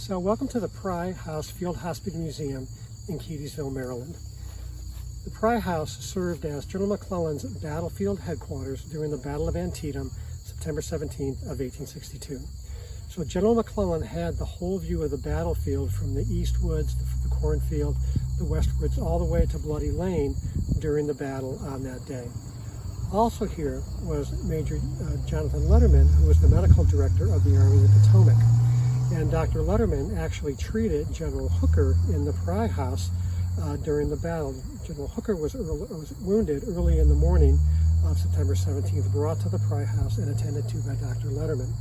So welcome to the Pry House Field Hospital Museum in Keedysville, Maryland. The Pry House served as General McClellan's battlefield headquarters during the Battle of Antietam, September 17th of 1862. So General McClellan had the whole view of the battlefield from the east woods, the cornfield, the west woods, all the way to Bloody Lane during the battle on that day. Also here was Major Jonathan Letterman, who was the medical director of the Army of the Potomac. And Dr. Letterman actually treated General Hooker in the Pry House during the battle. General Hooker was wounded early in the morning of September 17th, brought to the Pry House and attended to by Dr. Letterman.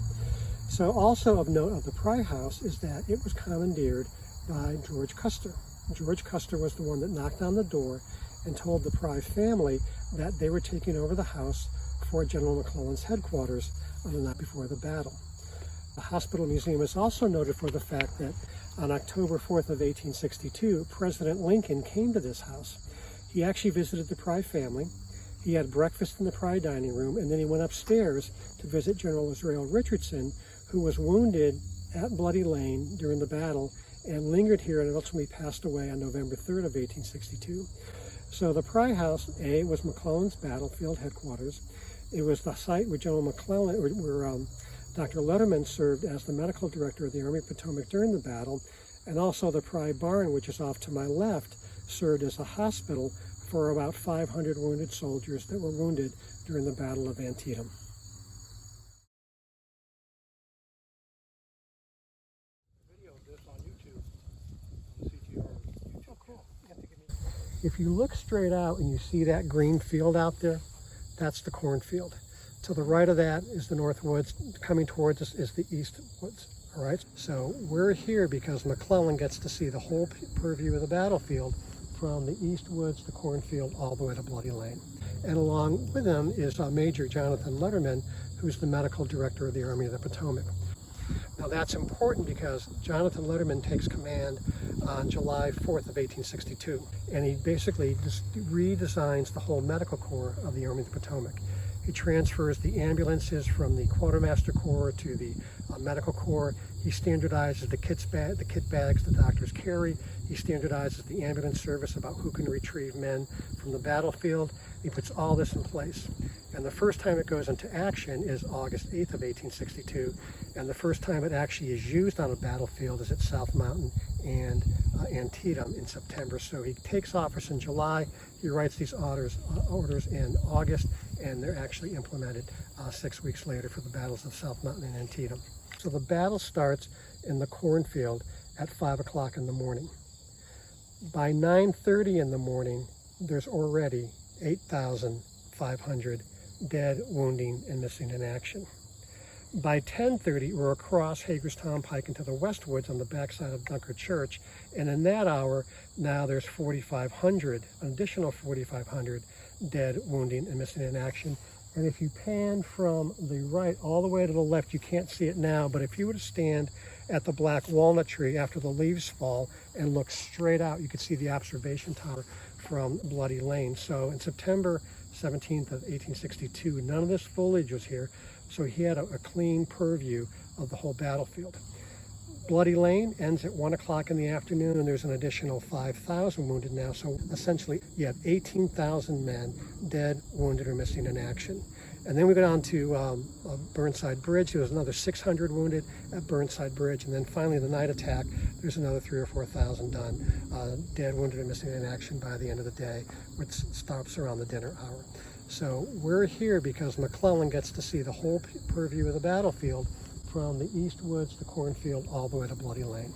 So also of note of the Pry House is that it was commandeered by George Custer. George Custer was the one that knocked on the door and told the Pry family that they were taking over the house for General McClellan's headquarters on the night before the battle. The Hospital Museum is also noted for the fact that on October 4th of 1862, President Lincoln came to this house. He actually visited the Pry family. He had breakfast in the Pry dining room, and then he went upstairs to visit General Israel Richardson, who was wounded at Bloody Lane during the battle and lingered here and ultimately passed away on November 3rd of 1862. So the Pry House, was McClellan's battlefield headquarters. It was the site where General McClellan, where Dr. Letterman served as the medical director of the Army of Potomac during the battle, and also the Pry Barn, which is off to my left, served as a hospital for about 500 wounded soldiers that were wounded during the Battle of Antietam. Video of this on YouTube, on the CTR YouTube. Oh, cool. If you look straight out and you see that green field out there, that's the cornfield. To the right of that is the north woods. Coming towards us is the east woods. All right, so we're here because McClellan gets to see the whole purview of the battlefield from the east woods, the cornfield, all the way to Bloody Lane. And along with him is Major Jonathan Letterman, who's the medical director of the Army of the Potomac. Now that's important because Jonathan Letterman takes command on July 4th of 1862, and he basically just redesigns the whole medical corps of the Army of the Potomac. He transfers the ambulances from the Quartermaster Corps to the Medical Corps. He standardizes the kit bags the doctors carry. He standardizes the ambulance service about who can retrieve men from the battlefield. He puts all this in place. And the first time it goes into action is August 8th of 1862. And the first time it actually is used on a battlefield is at South Mountain and Antietam in September. So he takes office in July. He writes these orders in August, and they're actually implemented 6 weeks later for the battles of South Mountain and Antietam. So the battle starts in the cornfield at 5 o'clock in the morning. By 9:30 in the morning, there's already 8,500 dead, wounding, and missing in action. By 10:30, we're across Shepherdstown Pike into the west woods on the backside of Dunker Church, and in that hour, now there's 4,500, an additional 4,500 dead, wounding, and missing in action. And if you pan from the right all the way to the left, you can't see it now, but if you were to stand at the black walnut tree after the leaves fall and look straight out, you could see the observation tower from Bloody Lane. So in September 17th of 1862, none of this foliage was here, so he had a clean purview of the whole battlefield. Bloody Lane ends at 1 o'clock in the afternoon, and there's an additional 5,000 wounded now. So essentially, you have 18,000 men dead, wounded, or missing in action. And then we go down to Burnside Bridge. There was another 600 wounded at Burnside Bridge. And then finally, the night attack, there's another 3,000 or 4,000 done, dead, wounded, and missing in action by the end of the day, which stops around the dinner hour. So we're here because McClellan gets to see the whole purview of the battlefield from the east woods, the cornfield, all the way to Bloody Lane.